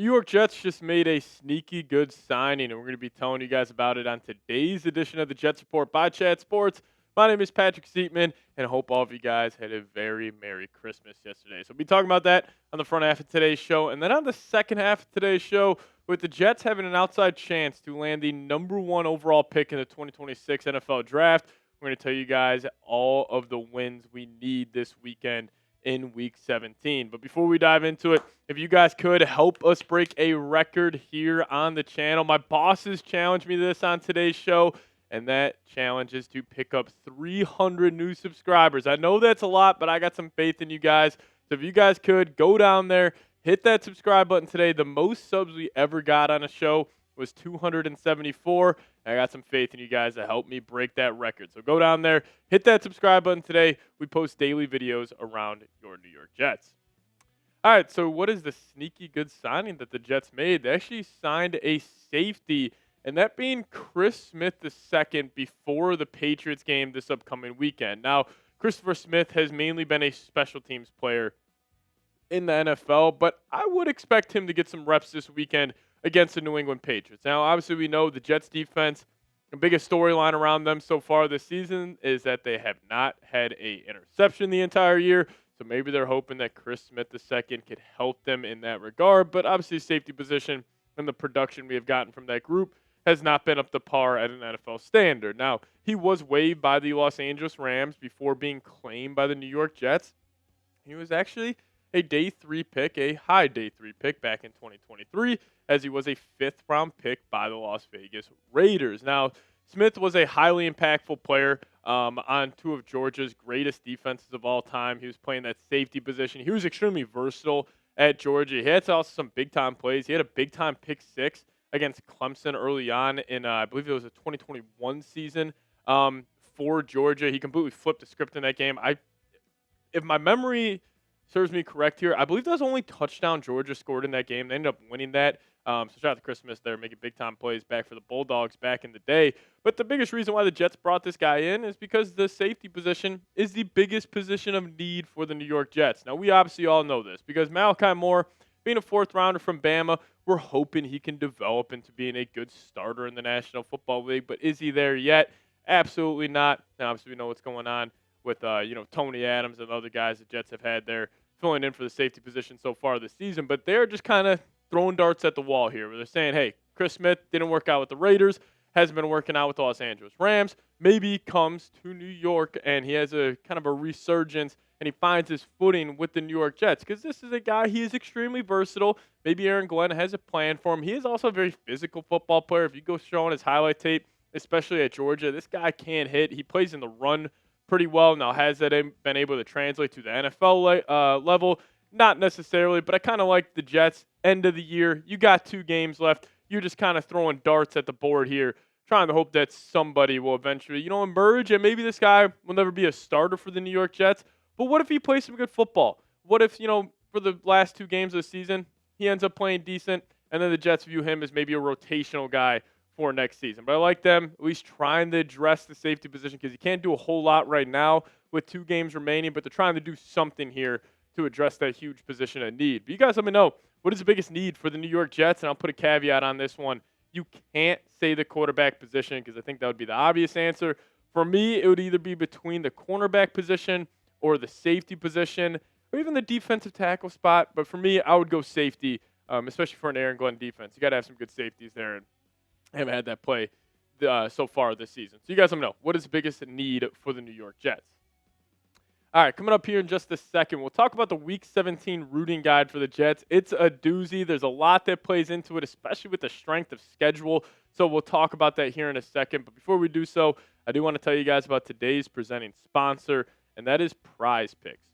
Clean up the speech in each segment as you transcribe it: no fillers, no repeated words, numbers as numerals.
New York Jets just made a sneaky good signing, and we're going to be telling you guys about it on today's edition of the Jets Report by Chat Sports. My name is Patrick Siepman, and I hope all of you guys had a very Merry Christmas yesterday. So we'll be talking about that on the front half of today's show, and then on the second half of today's show, with the Jets having an outside chance to land the number one overall pick in the 2026 NFL Draft. We're going to tell you guys all of the wins we need this weekend in Week 17. But before we dive into it, if you guys could help us break a record here on the channel. My bosses challenged me to this on today's show, and that challenge is to pick up 300 new subscribers. I know that's a lot, but I got some faith in you guys. So if you guys could, go down there, hit that subscribe button today. The most subs we ever got on a show was 274. I got some faith in you guys to help me break that record. So go down there, hit that subscribe button today. We post daily videos around your New York Jets. All right, so what is the sneaky good signing that the Jets made? They actually signed a safety, and that being Chris Smith II before the Patriots game this upcoming weekend. Now, Christopher Smith has mainly been a special teams player in the NFL, but I would expect him to get some reps this weekend against the New England Patriots. Now, obviously, we know the Jets defense, the biggest storyline around them so far this season is that they have not had an interception the entire year. So maybe they're hoping that Chris Smith II could help them in that regard. But obviously, safety position and the production we have gotten from that group has not been up to par at an NFL standard. Now, he was waived by the Los Angeles Rams before being claimed by the New York Jets. He was actually a day 3 pick, a high day 3 pick back in 2023, as he was a 5th-round pick by the Las Vegas Raiders. Now, Smith was a highly impactful player on two of Georgia's greatest defenses of all time. He was playing that safety position. He was extremely versatile at Georgia. He had also some big-time plays. He had a big-time pick 6 against Clemson early on in, I believe it was a 2021 season for Georgia. He completely flipped the script in that game. If my memory serves me correct here, I believe that was the only touchdown Georgia scored in that game. They ended up winning that. So shout out to Chris Smith there, making big-time plays back for the Bulldogs back in the day. But the biggest reason why the Jets brought this guy in is because the safety position is the biggest position of need for the New York Jets. Now, we obviously all know this because Malachi Moore, being a 4th-rounder from Bama, we're hoping he can develop into being a good starter in the National Football League. But is he there yet? Absolutely not. Now, obviously, we know what's going on with Tony Adams and other guys the Jets have had there filling in for the safety position so far this season. But they're just kind of throwing darts at the wall here where they're saying, hey, Chris Smith didn't work out with the Raiders, hasn't been working out with the Los Angeles Rams. Maybe he comes to New York and he has a kind of a resurgence and he finds his footing with the New York Jets because this is a guy, he is extremely versatile. Maybe Aaron Glenn has a plan for him. He is also a very physical football player. If you go showing his highlight tape, especially at Georgia, this guy can hit. He plays in the run pretty well. Now, has that been able to translate to the NFL level? Not necessarily, but I kind of like the Jets. End of the year, you got 2 games left. You're just kind of throwing darts at the board here, trying to hope that somebody will eventually, emerge, and maybe this guy will never be a starter for the New York Jets. But what if he plays some good football? What if, for the last 2 games of the season, he ends up playing decent, and then the Jets view him as maybe a rotational guy for next season? But I like them at least trying to address the safety position because you can't do a whole lot right now with 2 games remaining, but they're trying to do something here to address that huge position of need. But you guys let me know, what is the biggest need for the New York Jets? And I'll put a caveat on this one. You can't say the quarterback position because I think that would be the obvious answer. For me, it would either be between the cornerback position or the safety position or even the defensive tackle spot. But for me, I would go safety, especially for an Aaron Glenn defense. You got to have some good safeties there, and I haven't had that play so far this season. So you guys let me know, what is the biggest need for the New York Jets? All right, coming up here in just a second, we'll talk about the Week 17 routing guide for the Jets. It's a doozy. There's a lot that plays into it, especially with the strength of schedule. So we'll talk about that here in a second. But before we do so, I do want to tell you guys about today's presenting sponsor, and that is Prize Picks.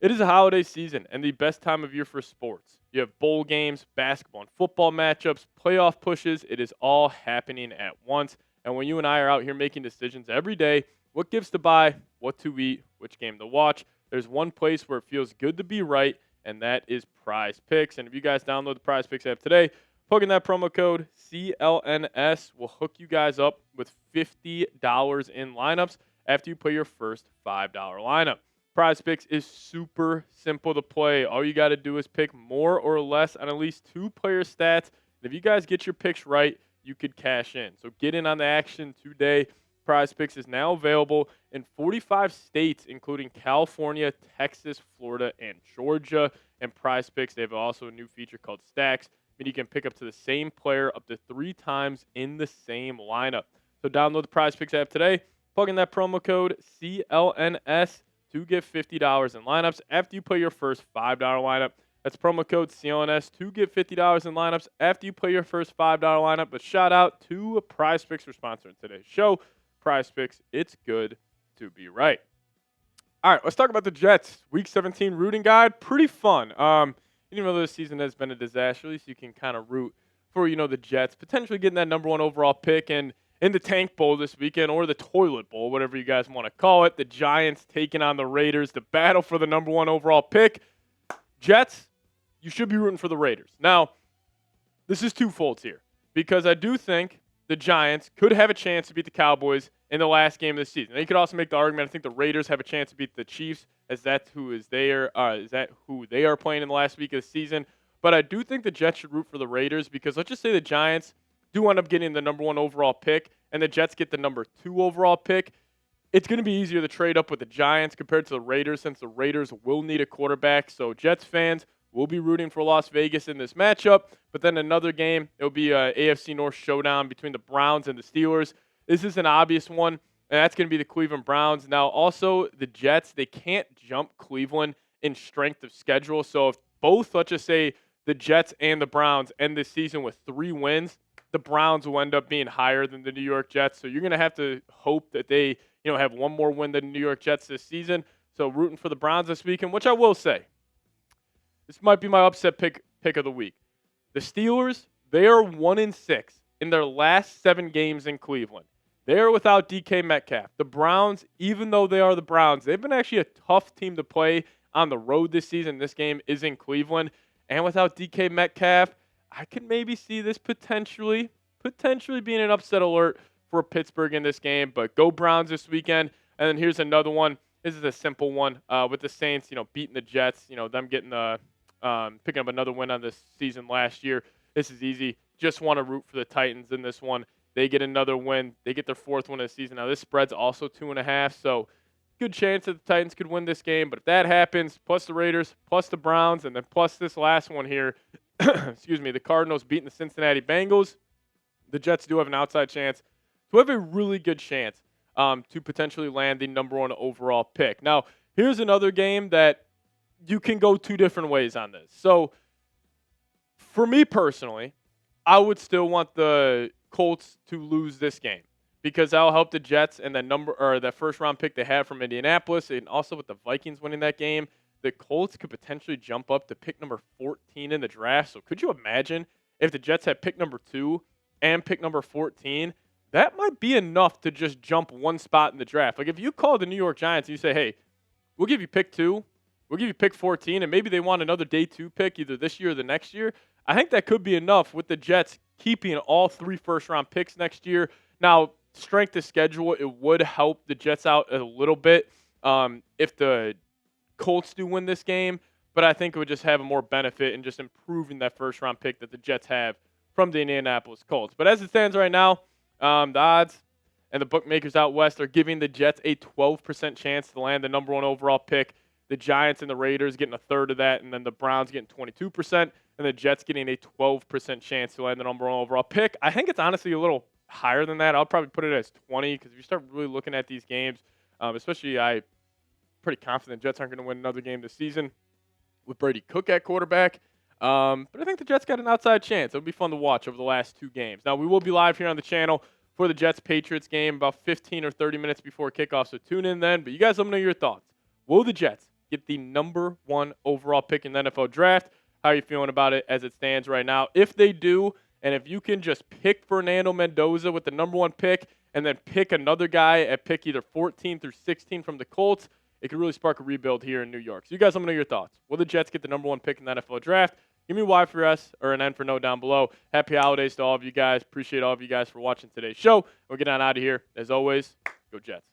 It is a holiday season and the best time of year for sports. You have bowl games, basketball and football matchups, playoff pushes. It is all happening at once. And when you and I are out here making decisions every day, what gifts to buy, what to eat, which game to watch, there's one place where it feels good to be right, and that is Prize Picks. And if you guys download the Prize Picks app today, plug in that promo code CLNS will hook you guys up with $50 in lineups after you play your first $5 lineup. Prize Picks is super simple to play. All you got to do is pick more or less on at least 2 player stats. And if you guys get your picks right, you could cash in. So get in on the action today. Prize Picks is now available in 45 states, including California, Texas, Florida, and Georgia. And Prize Picks, they have also a new feature called Stacks. I mean, you can pick up to the same player up to 3 times in the same lineup. So download the Prize Picks app today. Plug in that promo code CLNS to get $50 in lineups after you play your first $5 lineup. That's promo code CLNS to get $50 in lineups after you play your first $5 lineup. But shout out to Prize Picks for sponsoring today's show. Prize Picks, it's good to be right. All right, let's talk about the Jets. Week 17 rooting guide, pretty fun. Even though this season has been a disaster, at least you can kind of root for, the Jets potentially getting that number 1 overall pick and in the Tank Bowl this weekend, or the Toilet Bowl, whatever you guys want to call it. The Giants taking on the Raiders, the battle for the number 1 overall pick. Jets, you should be rooting for the Raiders. Now, this is twofold here, because I do think the Giants could have a chance to beat the Cowboys in the last game of the season. Now, you could also make the argument, I think the Raiders have a chance to beat the Chiefs, as that's who they are playing in the last week of the season. But I do think the Jets should root for the Raiders, because let's just say the Giants do end up getting the number 1 overall pick and the Jets get the number 2 overall pick. It's going to be easier to trade up with the Giants compared to the Raiders, since the Raiders will need a quarterback. So Jets fans will be rooting for Las Vegas in this matchup. But then another game, it'll be an AFC North showdown between the Browns and the Steelers. This is an obvious one, and that's going to be the Cleveland Browns. Now, also, the Jets, they can't jump Cleveland in strength of schedule. So if both, let's just say, the Jets and the Browns end this season with 3 wins, the Browns will end up being higher than the New York Jets. So you're going to have to hope that they, have one more win than the New York Jets this season. So rooting for the Browns this weekend, which I will say, this might be my upset pick of the week. The Steelers, they are 1-6 in their last 7 games in Cleveland. They are without DK Metcalf. The Browns, even though they are the Browns, they've been actually a tough team to play on the road this season. This game is in Cleveland. And without DK Metcalf, I could maybe see this potentially being an upset alert for Pittsburgh in this game. But go Browns this weekend. And then here's another one. This is a simple one with the Saints, beating the Jets. Them getting picking up another win on this season last year. This is easy. Just want to root for the Titans in this one. They get another win. They get their 4th win of the season. Now this spread's also 2.5. So good chance that the Titans could win this game. But if that happens, plus the Raiders, plus the Browns, and then plus this last one here, excuse me, the Cardinals beating the Cincinnati Bengals, the Jets do have an outside chance to have a really good chance to potentially land the number 1 overall pick. Now, here's another game that you can go 2 different ways on this. So, for me personally, I would still want the Colts to lose this game, because that'll help the Jets and that first round pick they have from Indianapolis, and also with the Vikings winning that game, the Colts could potentially jump up to pick number 14 in the draft. So could you imagine if the Jets had pick number 2 and pick number 14? That might be enough to just jump 1 spot in the draft. Like if you call the New York Giants and you say, hey, we'll give you pick 2, we'll give you pick 14, and maybe they want another day 2 pick either this year or the next year, I think that could be enough with the Jets keeping all 3 first-round picks next year. Now, strength of schedule, it would help the Jets out a little bit if the Colts do win this game, but I think it would just have a more benefit in just improving that first-round pick that the Jets have from the Indianapolis Colts. But as it stands right now, the odds and the bookmakers out west are giving the Jets a 12% chance to land the number 1 overall pick. The Giants and the Raiders getting a third of that, and then the Browns getting 22%, and the Jets getting a 12% chance to land the number 1 overall pick. I think it's honestly a little higher than that. I'll probably put it as 20, because if you start really looking at these games, especially I'm pretty confident the Jets aren't going to win another game this season with Brady Cook at quarterback. But I think the Jets got an outside chance. It'll be fun to watch over the last 2 games. Now, we will be live here on the channel for the Jets-Patriots game about 15 or 30 minutes before kickoff, so tune in then. But you guys let me know your thoughts. Will the Jets get the number 1 overall pick in the NFL draft? How are you feeling about it as it stands right now? If they do, and if you can just pick Fernando Mendoza with the number 1 pick and then pick another guy at pick either 14 through 16 from the Colts, it could really spark a rebuild here in New York. So you guys let me know your thoughts. Will the Jets get the number 1 pick in the NFL draft? Give me a Y for S or an N for no down below. Happy holidays to all of you guys. Appreciate all of you guys for watching today's show. We'll get on out of here. As always, go Jets.